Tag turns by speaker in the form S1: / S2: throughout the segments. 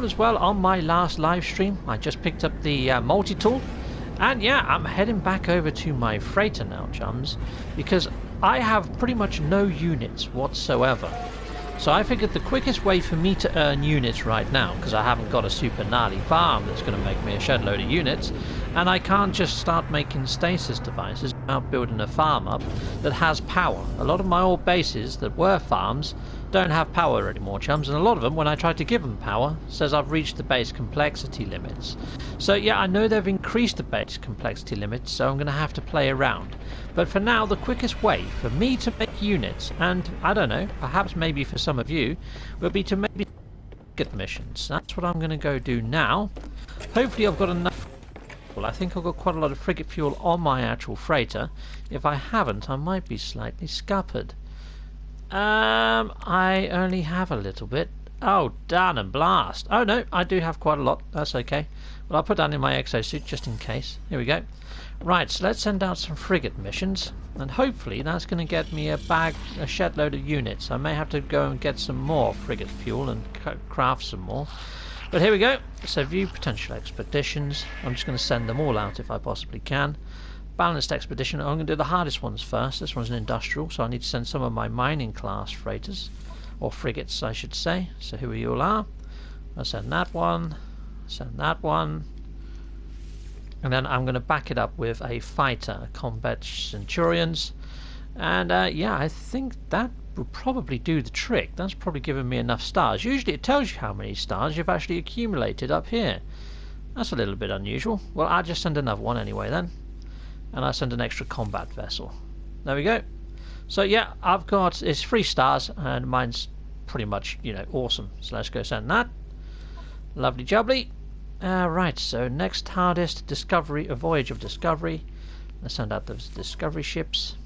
S1: chums, well, on my last live stream, I just picked up the multi-tool. And yeah, I'm heading back over to my freighter now, chums, because I have pretty much no units whatsoever. So I figured the quickest way for me to earn units right now, because I haven't got a super gnarly farm that's going to make me a shed load of units, and I can't just start making stasis devices without building a farm up that has power. A lot of my old bases that were farms don't have power anymore, chums, and a lot of them, when I try to give them power, says I've reached the base complexity limits. So yeah, I know they've increased the base complexity limits, so I'm going to have to play around. But for now, the quickest way for me to make units, and I don't know, perhaps maybe for some of you, would be to maybe get missions. That's what I'm going to go do now. Hopefully I've got enough. Well, I think I've got quite a lot of frigate fuel on my actual freighter. If I haven't, I might be slightly scuppered. I only have a little bit. Oh, darn and blast. Oh no, I do have quite a lot. That's okay. Well, I'll put that in my exosuit just in case. Here we go. Right, so let's send out some frigate missions, and hopefully that's going to get me a shed load of units. I may have to go and get some more frigate fuel and craft some more. But here we go. So view potential expeditions. I'm just going to send them all out if I possibly can. Balanced expedition. I'm going to do the hardest ones first. This one's an industrial, so I need to send some of my mining class freighters, or frigates I should say. So here we all are. I'll send that one, send that one, and then I'm going to back it up with a fighter, combat centurions, and yeah, I think that will probably do the trick. That's probably given me enough stars. Usually it tells you how many stars you've actually accumulated up here. That's a little bit unusual. Well, I'll just send another one anyway then. And I send an extra combat vessel. There we go. So yeah, I've got, it's 3 stars, and mine's pretty much, you know, awesome. So let's go send that. Lovely jubbly. Right, so next hardest, discovery, a voyage of discovery. Let's send out those discovery ships.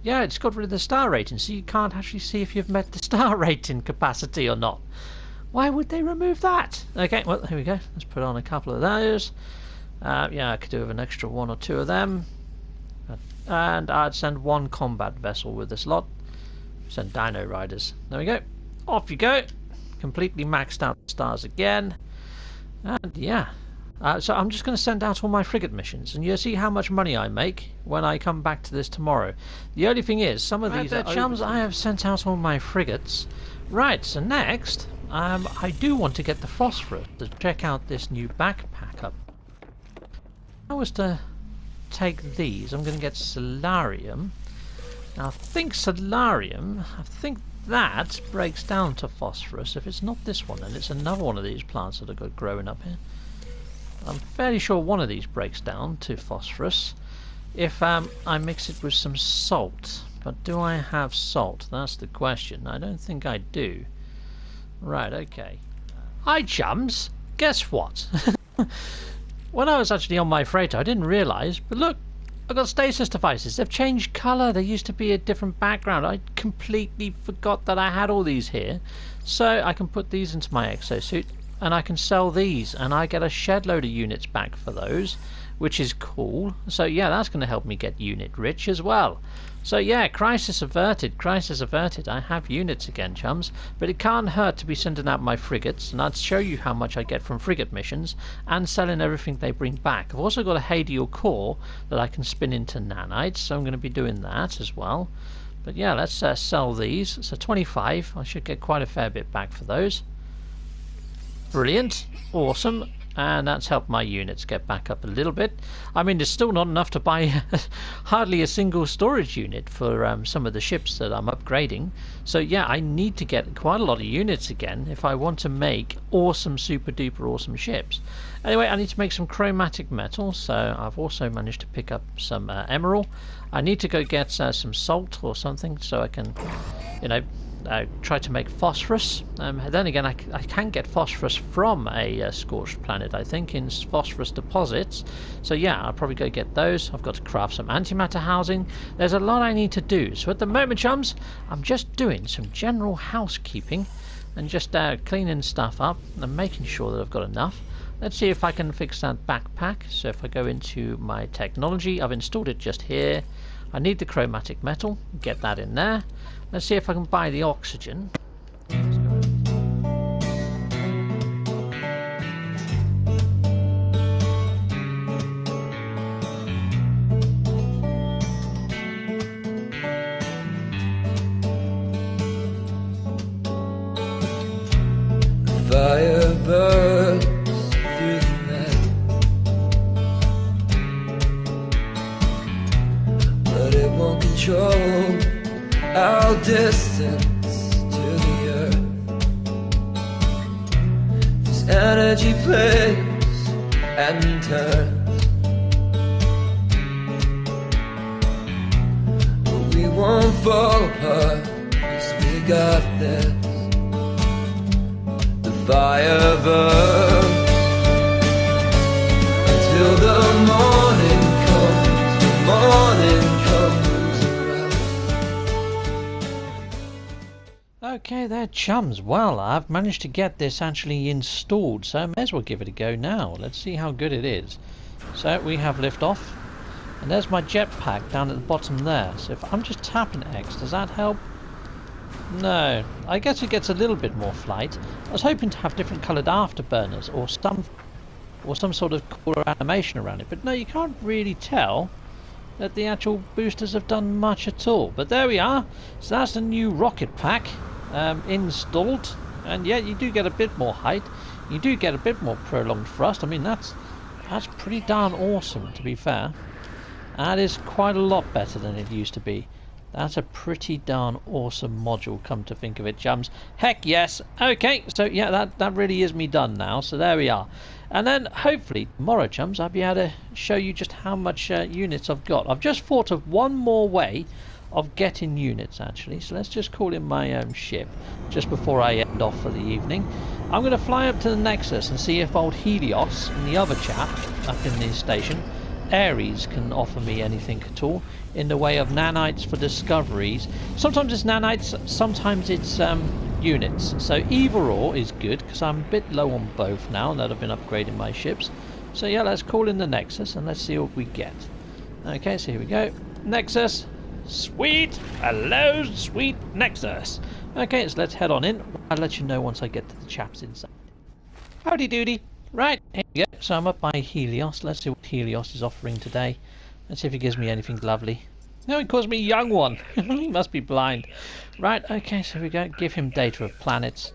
S1: Yeah, it's got rid of the star rating, so you can't actually see if you've met the star rating capacity or not. Why would they remove that? Okay, well, here we go. Let's put on a couple of those. Yeah, I could do with an extra 1 or 2 of them. And I'd send 1 combat vessel with this lot. Send dino riders. There we go. Off you go. Completely maxed out stars again. And yeah. So I'm just going to send out all my frigate missions, and you'll see how much money I make when I come back to this tomorrow. The only thing is, some of these are chums. I have sent out all my frigates. Right, so next, I do want to get the phosphorus to check out this new backpack up. If I was to take these, I'm going to get solarium. Now I think solarium, I think that breaks down to phosphorus. If it's not this one, then it's another one of these plants that I've got growing up here. I'm fairly sure one of these breaks down to phosphorus if I mix it with some salt. But do I have salt? That's the question. I don't think I do. Right, okay. Hi chums! Guess what? When I was actually on my freighter, I didn't realise, but look, I've got stasis devices. They've changed colour. There used to be a different background. I completely forgot that I had all these here. So I can put these into my exosuit, and I can sell these, and I get a shed load of units back for those, which is cool. So yeah, that's going to help me get unit rich as well. So yeah, crisis averted, crisis averted. I have units again, chums, but it can't hurt to be sending out my frigates, and I'd show you how much I get from frigate missions and selling everything they bring back. I've also got a Hadial core that I can spin into nanites, so I'm going to be doing that as well. But yeah, let's sell these. So 25, I should get quite a fair bit back for those. Brilliant, awesome. And that's helped my units get back up a little bit. I mean, there's still not enough to buy hardly a single storage unit for some of the ships that I'm upgrading. So yeah, I need to get quite a lot of units again if I want to make awesome, super duper awesome ships. Anyway, I need to make some chromatic metal, so I've also managed to pick up some emerald. I need to go get some salt or something so I can, you know, try to make phosphorus. Then again, I can get phosphorus from a scorched planet, I think, in phosphorus deposits. So yeah, I'll probably go get those. I've got to craft some antimatter housing. There's a lot I need to do. So at the moment, chums, I'm just doing some general housekeeping and just cleaning stuff up and making sure that I've got enough. Let's see if I can fix that backpack. So if I go into my technology, I've installed it just here. I need the chromatic metal, get that in there. Let's see if I can buy the oxygen.
S2: distance to the earth. This energy plays and turns, but we won't fall apart, 'cause we got this. The fire burns until the morning comes, the morning comes around.
S1: Okay, there, chums. Well, I've managed to get this actually installed, so I may as well give it a go now. Let's see how good it is. So we have liftoff, and there's my jetpack down at the bottom there. So if I'm just tapping X, does that help? No, I guess it gets a little bit more flight. I was hoping to have different coloured afterburners or some sort of cooler animation around it, but no, you can't really tell that the actual boosters have done much at all. But there we are. So that's the new rocket pack installed, and yeah, you do get a bit more height. You do get a bit more prolonged thrust. I mean, that's pretty darn awesome, to be fair. That is quite a lot better than it used to be. That's a pretty darn awesome module, come to think of it, chums. Heck yes. Okay, so yeah, that really is me done now. So there we are. And then hopefully tomorrow, chums, I'll be able to show you just how much units I've got. I've just thought of one more way of getting units, actually. So let's just call in my own ship just before I end off for the evening. I'm going to fly up to the Nexus and see if old Helios and the other chap up in the station, Ares, can offer me anything at all in the way of nanites for discoveries. Sometimes it's nanites, sometimes it's units. So either or is good, because I'm a bit low on both now that I've been upgrading my ships. So yeah, let's call in the Nexus and let's see what we get. Okay, so here we go. Nexus. Sweet. Hello, sweet Nexus. Okay, so let's head on in. I'll let you know once I get to the chaps inside. Howdy doody. Right, here we go. So I'm up by Helios. Let's see what Helios is offering today. Let's see if he gives me anything lovely. No, he calls me young one. He must be blind. Right, okay, so we go. Give him data of planets.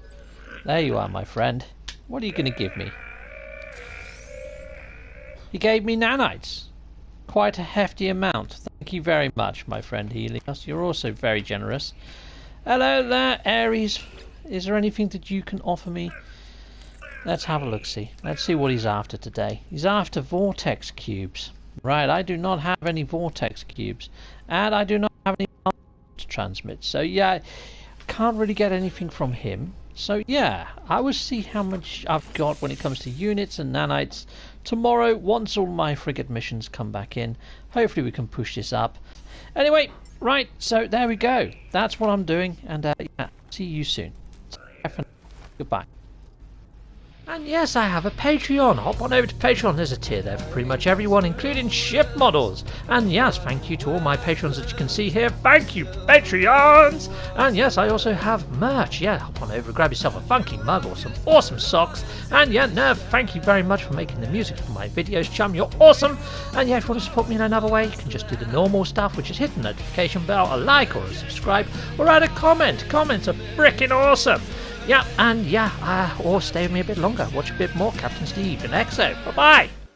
S1: There you are, my friend. What are you going to give me? He gave me nanites. Quite a hefty amount. Thank you very much, my friend Helios. You're also very generous. Hello there, Ares. Is there anything that you can offer me? Let's have a look-see. Let's see what he's after today. He's after vortex cubes. Right, I do not have any vortex cubes. And I do not have any to transmit. So yeah, I can't really get anything from him. So yeah, I will see how much I've got when it comes to units and nanites tomorrow, once all my frigate missions come back in. Hopefully we can push this up. Anyway, right, so there we go. That's what I'm doing, and yeah, see you soon. Goodbye. And yes, I have a Patreon. Hop on over to Patreon. There's a tier there for pretty much everyone, including ship models. And yes, thank you to all my patrons that you can see here. Thank you, Patreons! And yes, I also have merch. Yeah, hop on over, grab yourself a funky mug or some awesome socks. And yeah, Nerv, thank you very much for making the music for my videos, chum. You're awesome. And yeah, if you want to support me in another way, you can just do the normal stuff, which is hit the notification bell, a like or a subscribe, or add a comment. Comments are frickin' awesome. Yeah, and yeah, or stay with me a bit longer. Watch a bit more Captain Steve and EXO. Bye-bye!